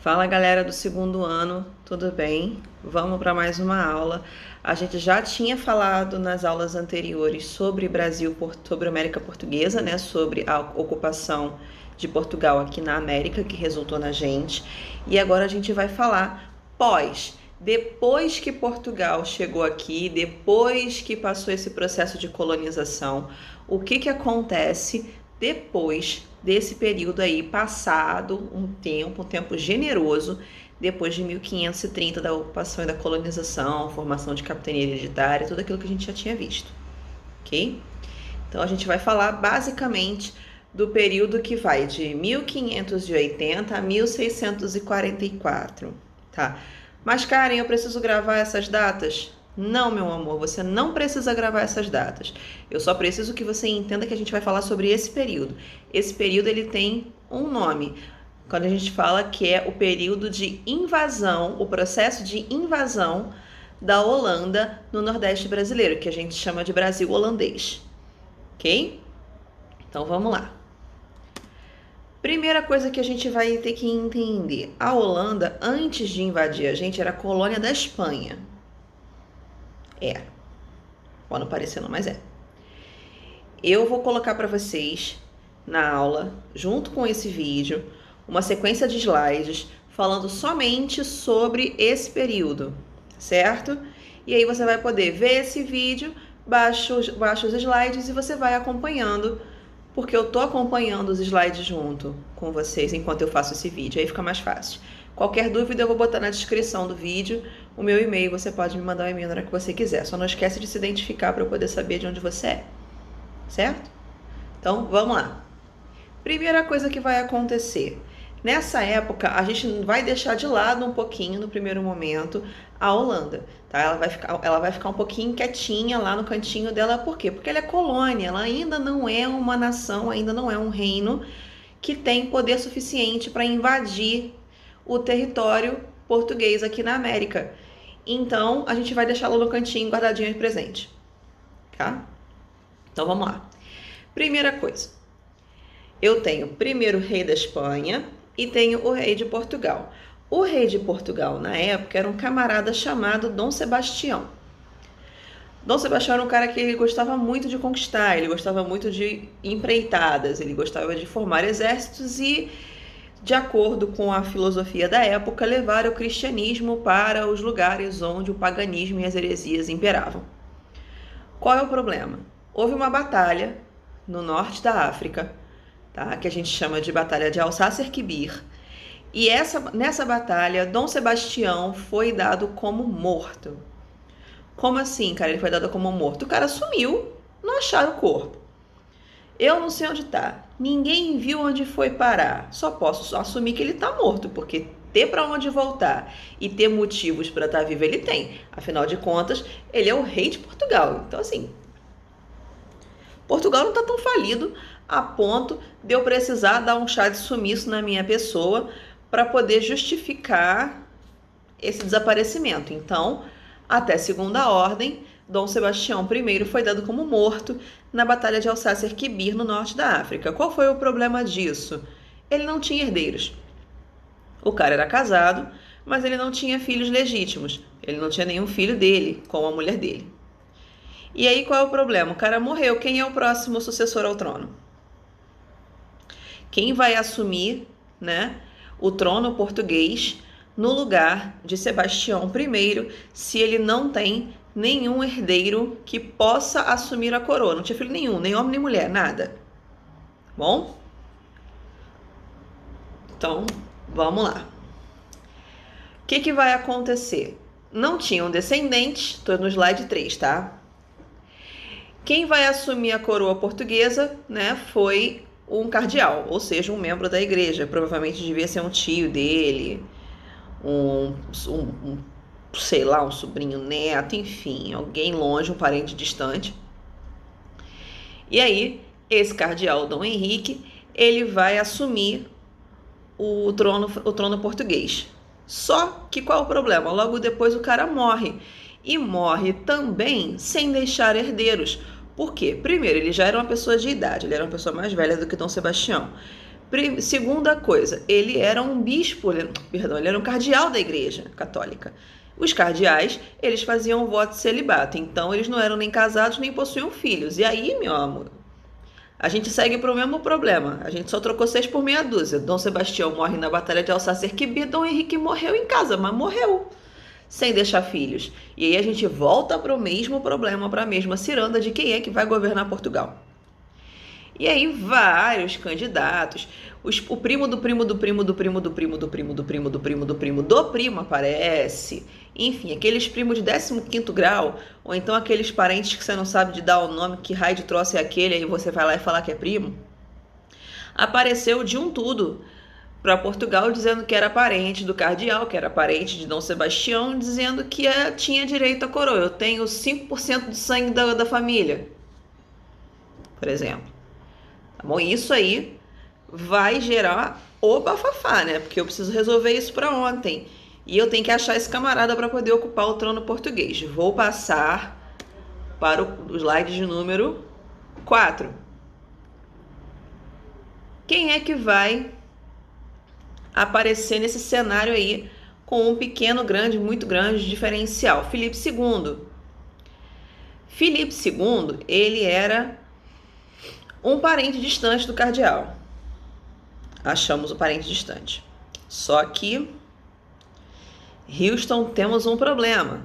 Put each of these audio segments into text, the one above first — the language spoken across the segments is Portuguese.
Fala galera do segundo ano, tudo bem? Vamos para mais uma aula. A gente já tinha falado nas aulas anteriores sobre Brasil, sobre América Portuguesa, né? Sobre a ocupação de Portugal aqui na América, que resultou na gente. E agora a gente vai falar depois que Portugal chegou aqui, depois que passou esse processo de colonização, o que acontece depois desse período aí passado, um tempo generoso, depois de 1530 da ocupação e da colonização, formação de capitania hereditária, tudo aquilo que a gente já tinha visto, ok? Então a gente vai falar basicamente do período que vai de 1580 a 1644, tá? Mas Karen, eu preciso gravar essas datas? Não, meu amor, você não precisa gravar essas datas. Eu só preciso que você entenda que a gente vai falar sobre esse período. Esse período ele tem um nome. Quando a gente fala que é o período de invasão, o processo de invasão da Holanda no Nordeste brasileiro, que a gente chama de Brasil holandês. Ok? Então vamos lá. Primeira coisa que a gente vai ter que entender. A Holanda, antes de invadir a gente, era colônia da Espanha. Pode não parecer não, mas é. Eu vou colocar para vocês na aula, junto com esse vídeo, uma sequência de slides falando somente sobre esse período, certo? E aí você vai poder ver esse vídeo, baixa os slides e você vai acompanhando, porque eu tô acompanhando os slides junto com vocês enquanto eu faço esse vídeo, aí fica mais fácil. Qualquer dúvida eu vou botar na descrição do vídeo o meu e-mail, você pode me mandar um e-mail na hora que você quiser. Só não esquece de se identificar para eu poder saber de onde você é, certo? Então, vamos lá. Primeira coisa que vai acontecer. Nessa época, a gente vai deixar de lado um pouquinho, no primeiro momento, a Holanda, tá? Ela vai ficar um pouquinho quietinha lá no cantinho dela. Por quê? Porque ela é colônia, ela ainda não é uma nação, ainda não é um reino que tem poder suficiente para invadir o território português aqui na América. Então, a gente vai deixá-lo no cantinho guardadinho de presente, tá? Então, vamos lá. Primeira coisa, eu tenho primeiro o rei da Espanha e tenho o rei de Portugal. O rei de Portugal, na época, era um camarada chamado Dom Sebastião. Dom Sebastião era um cara que ele gostava muito de conquistar, ele gostava muito de empreitadas, ele gostava de formar exércitos e, de acordo com a filosofia da época, levar o cristianismo para os lugares onde o paganismo e as heresias imperavam. Qual é o problema? Houve uma batalha no norte da África, tá? Que a gente chama de Batalha de Alsácer-Quibir, e nessa batalha, Dom Sebastião foi dado como morto. Como assim, cara? Ele foi dado como morto? O cara sumiu, não acharam o corpo. Eu não sei onde tá. Ninguém viu onde foi parar. Só posso assumir que ele tá morto, porque ter para onde voltar e ter motivos para estar vivo ele tem. Afinal de contas, ele é o rei de Portugal. Então, assim, Portugal não tá tão falido a ponto de eu precisar dar um chá de sumiço na minha pessoa para poder justificar esse desaparecimento. Então, até segunda ordem, Dom Sebastião I foi dado como morto na Batalha de Alsácer-Quibir, no norte da África. Qual foi o problema disso? Ele não tinha herdeiros. O cara era casado, mas ele não tinha filhos legítimos. Ele não tinha nenhum filho dele com a mulher dele. E aí qual é o problema? O cara morreu. Quem é o próximo sucessor ao trono? Quem vai assumir, né, o trono português no lugar de Sebastião I, se ele não tem nenhum herdeiro que possa assumir a coroa? Não tinha filho nenhum, nem homem nem mulher, nada. Bom? Então, vamos lá. O que vai acontecer? Não tinham descendentes, estou no slide 3, tá? Quem vai assumir a coroa portuguesa, né, foi um cardeal, ou seja, um membro da igreja. Provavelmente devia ser um tio dele, sei lá, um sobrinho neto, enfim, alguém longe, um parente distante. E aí, esse cardeal, Dom Henrique, ele vai assumir o trono português. Só que qual é o problema? Logo depois o cara morre. E morre também sem deixar herdeiros. Por quê? Primeiro, ele já era uma pessoa de idade, ele era uma pessoa mais velha do que Dom Sebastião. Segunda coisa, ele era um bispo, perdão, ele era um cardeal da Igreja Católica. Os cardeais, eles faziam voto de celibato, então eles não eram nem casados nem possuíam filhos. E aí, meu amor, a gente segue para o mesmo problema. A gente só trocou 6 por meia dúzia. Dom Sebastião morre na Batalha de Alsácer-Quibir, Dom Henrique morreu em casa, mas morreu sem deixar filhos. E aí a gente volta para o mesmo problema, para a mesma ciranda de quem é que vai governar Portugal. E aí vários candidatos, o primo do primo do primo do primo do primo do primo do primo do primo do primo do primo aparece. Enfim, aqueles primos de 15º grau, ou então aqueles parentes que você não sabe de dar o nome, que raio de troço é aquele, aí você vai lá e falar que é primo. Apareceu de um tudo para Portugal, dizendo que era parente do cardeal, que era parente de Dom Sebastião, dizendo que tinha direito à coroa. Eu tenho 5% do sangue da família, por exemplo. Tá bom? Isso aí vai gerar o bafafá, né? Porque eu preciso resolver isso para ontem. E eu tenho que achar esse camarada para poder ocupar o trono português. Vou passar para o slide de número 4. Quem é que vai aparecer nesse cenário aí com um pequeno, grande, muito grande diferencial? Filipe II. Filipe II, ele era um parente distante do cardeal. Achamos o parente distante. Só que, Houston, temos um problema.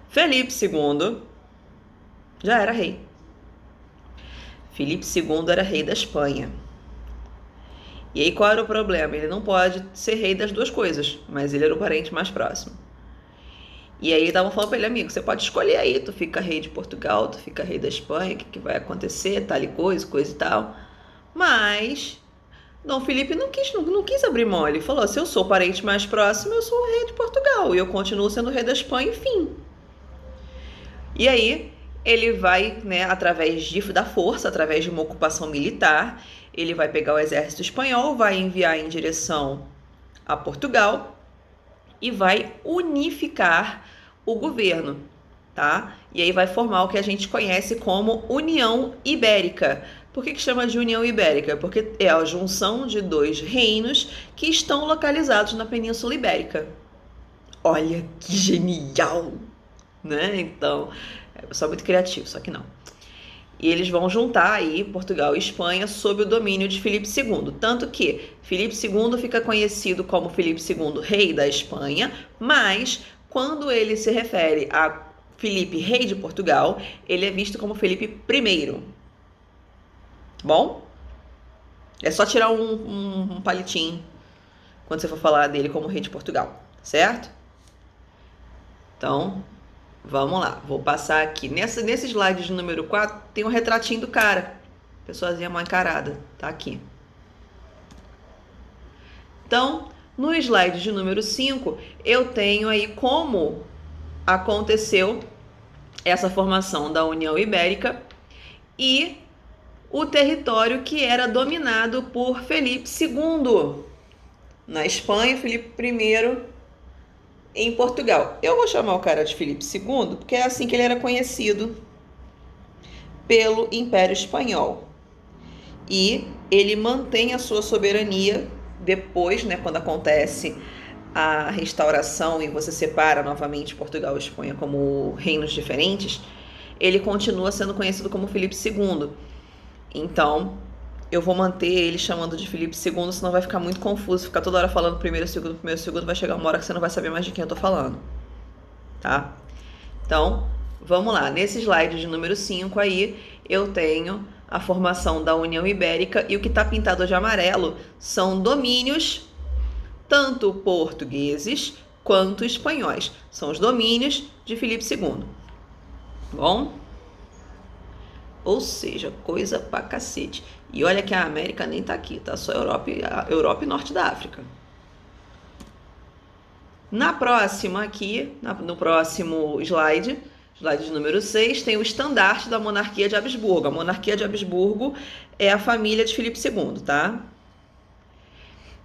Felipe II já era rei. Filipe II era rei da Espanha. E aí qual era o problema? Ele não pode ser rei das duas coisas, mas ele era o parente mais próximo. E aí estavam falando para ele, amigo, você pode escolher aí, tu fica rei de Portugal, tu fica rei da Espanha, o que vai acontecer, tal e coisa e tal. Mas Dom Felipe não quis abrir mole. Ele falou, se eu sou o parente mais próximo, eu sou o rei de Portugal. E eu continuo sendo o rei da Espanha, enfim. E aí ele vai, né, através da força, através de uma ocupação militar, ele vai pegar o exército espanhol, vai enviar em direção a Portugal e vai unificar o governo, tá? E aí vai formar o que a gente conhece como União Ibérica. Por que chama de União Ibérica? Porque é a junção de 2 reinos que estão localizados na Península Ibérica. Olha que genial, né? Então, é só muito criativo, só que não. E eles vão juntar aí Portugal e Espanha sob o domínio de Filipe II. Tanto que Filipe II fica conhecido como Filipe II, rei da Espanha, mas quando ele se refere a Filipe, rei de Portugal, ele é visto como Filipe I. Bom? É só tirar um palitinho quando você for falar dele como rei de Portugal, certo? Então, vamos lá, vou passar aqui. Nesse slide de número 4, tem um retratinho do cara. Pessoazinha mal encarada, tá aqui. Então, no slide de número 5, eu tenho aí como aconteceu essa formação da União Ibérica e o território que era dominado por Felipe II. Na Espanha, Felipe I em Portugal. Eu vou chamar o cara de Filipe II, porque é assim que ele era conhecido pelo Império Espanhol. E ele mantém a sua soberania depois, né, quando acontece a restauração e você separa novamente Portugal e Espanha como reinos diferentes, ele continua sendo conhecido como Filipe II. Então, eu vou manter ele chamando de Filipe II, senão vai ficar muito confuso, ficar toda hora falando primeiro, segundo, vai chegar uma hora que você não vai saber mais de quem eu tô falando, tá? Então, vamos lá. Nesse slide de número 5 aí, eu tenho a formação da União Ibérica e o que está pintado de amarelo são domínios, tanto portugueses quanto espanhóis. São os domínios de Filipe II. Bom? Ou seja, coisa pra cacete. E olha que a América nem tá aqui, tá? Só a Europa e Norte da África. Na próxima aqui, no próximo slide de número 6, tem o estandarte da monarquia de Habsburgo. A monarquia de Habsburgo é a família de Filipe II, tá?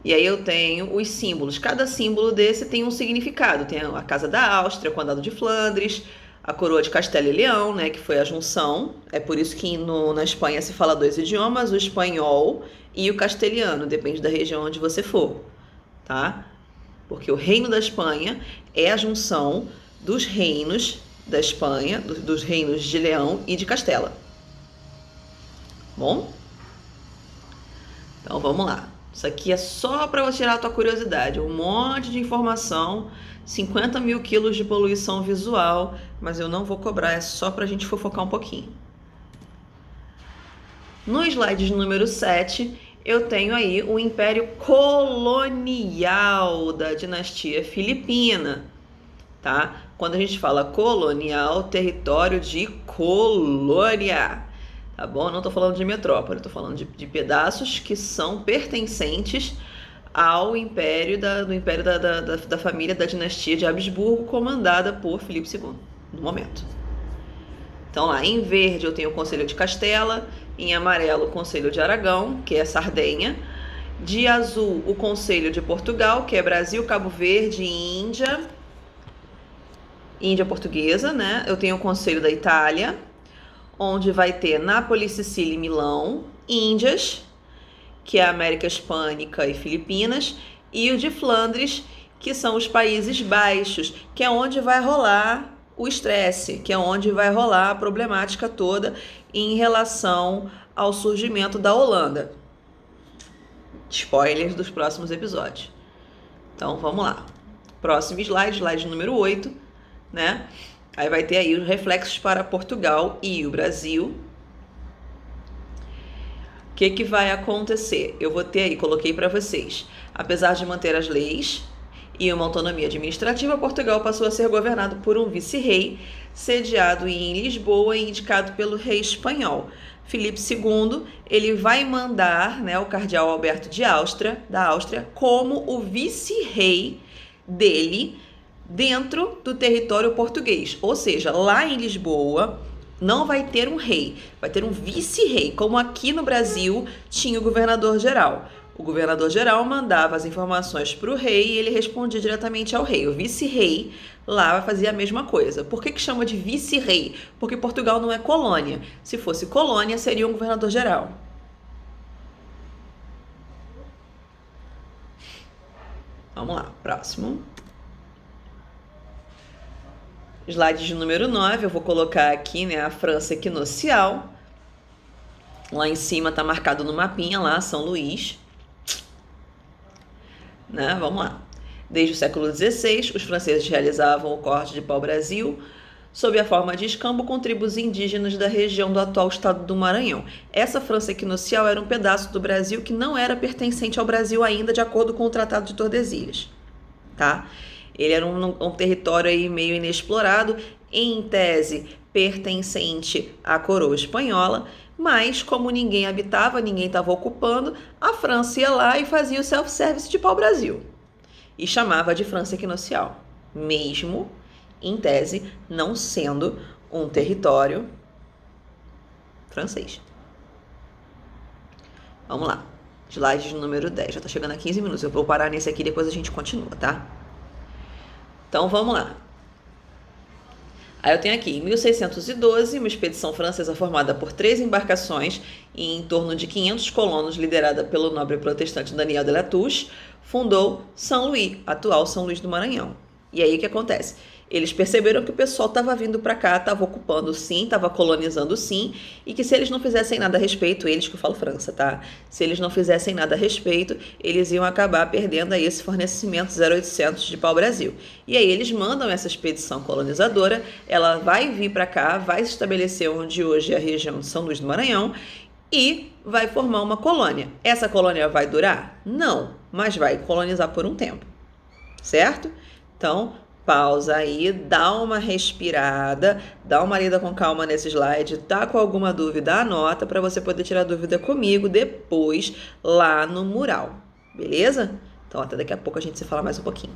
E aí eu tenho os símbolos. Cada símbolo desse tem um significado. Tem a Casa da Áustria, o Condado de Flandres, a coroa de Castela e Leão, né, que foi a junção. É por isso que na Espanha se fala 2 idiomas, o espanhol e o castelhano, depende da região onde você for, tá? Porque o Reino da Espanha é a junção dos reinos da Espanha, dos reinos de Leão e de Castela. Bom? Então vamos lá. Isso aqui é só para você tirar a tua curiosidade. Um monte de informação, 50 mil quilos de poluição visual, mas eu não vou cobrar, é só para a gente fofocar um pouquinho. No slide número 7, eu tenho aí o Império Colonial da dinastia filipina, tá? Quando a gente fala colonial, território de colônia, tá bom? Não tô falando de metrópole, tô falando de pedaços que são pertencentes ao império da família da dinastia de Habsburgo, comandada por Filipe II, no momento. Então lá, em verde eu tenho o Conselho de Castela, em amarelo o Conselho de Aragão, que é Sardenha, de azul o Conselho de Portugal, que é Brasil, Cabo Verde e Índia Portuguesa, né? Eu tenho o Conselho da Itália, onde vai ter Nápoles, Sicília e Milão, Índias, que é a América Hispânica e Filipinas, e o de Flandres, que são os Países Baixos, que é onde vai rolar o estresse, que é onde vai rolar a problemática toda em relação ao surgimento da Holanda. Spoilers dos próximos episódios. Então vamos lá. Próximo slide, slide número 8, né? Aí vai ter aí os reflexos para Portugal e o Brasil. O que vai acontecer? Eu vou ter aí, coloquei para vocês. Apesar de manter as leis e uma autonomia administrativa, Portugal passou a ser governado por um vice-rei, sediado em Lisboa e indicado pelo rei espanhol. Filipe II, ele vai mandar, né, o cardeal Alberto da Áustria, como o vice-rei dele dentro do território português. Ou seja, lá em Lisboa não vai ter um rei, vai ter um vice-rei, como aqui no Brasil tinha o governador-geral. O governador-geral mandava as informações para o rei e ele respondia diretamente ao rei. O vice-rei lá vai fazer a mesma coisa. Por que chama de vice-rei? Porque Portugal não é colônia. Se fosse colônia, seria um governador-geral. Vamos lá, próximo. Slide de número 9, eu vou colocar aqui, né, a França equinocial. Lá em cima está marcado no mapinha lá, São Luís. Né? Vamos lá. Desde o século XVI, os franceses realizavam o corte de pau-brasil sob a forma de escambo com tribos indígenas da região do atual estado do Maranhão. Essa França equinocial era um pedaço do Brasil que não era pertencente ao Brasil ainda, de acordo com o Tratado de Tordesilhas. Tá? Ele era um território aí meio inexplorado, em tese pertencente à coroa espanhola, mas como ninguém habitava, ninguém estava ocupando, a França ia lá e fazia o self-service de pau-brasil e chamava de França equinocial, mesmo, em tese, não sendo um território francês. Vamos lá, slide número 10, já está chegando a 15 minutos, eu vou parar nesse aqui e depois a gente continua, tá? Então vamos lá. Aí eu tenho aqui, em 1612, uma expedição francesa formada por 3 embarcações e em torno de 500 colonos, liderada pelo nobre protestante Daniel de Latouche, fundou São Luís, atual São Luís do Maranhão. E aí o que acontece? Eles perceberam que o pessoal estava vindo para cá, estava ocupando sim, estava colonizando sim, e que se eles não fizessem nada a respeito, eles que eu falo França, tá? Se eles não fizessem nada a respeito, eles iam acabar perdendo aí esse fornecimento 0800 de pau-brasil. E aí eles mandam essa expedição colonizadora, ela vai vir para cá, vai se estabelecer onde hoje é a região de São Luís do Maranhão e vai formar uma colônia. Essa colônia vai durar? Não, mas vai colonizar por um tempo, certo? Então, pausa aí, dá uma respirada, dá uma lida com calma nesse slide, tá com alguma dúvida, anota para você poder tirar dúvida comigo depois lá no mural, beleza? Então até daqui a pouco a gente se fala mais um pouquinho.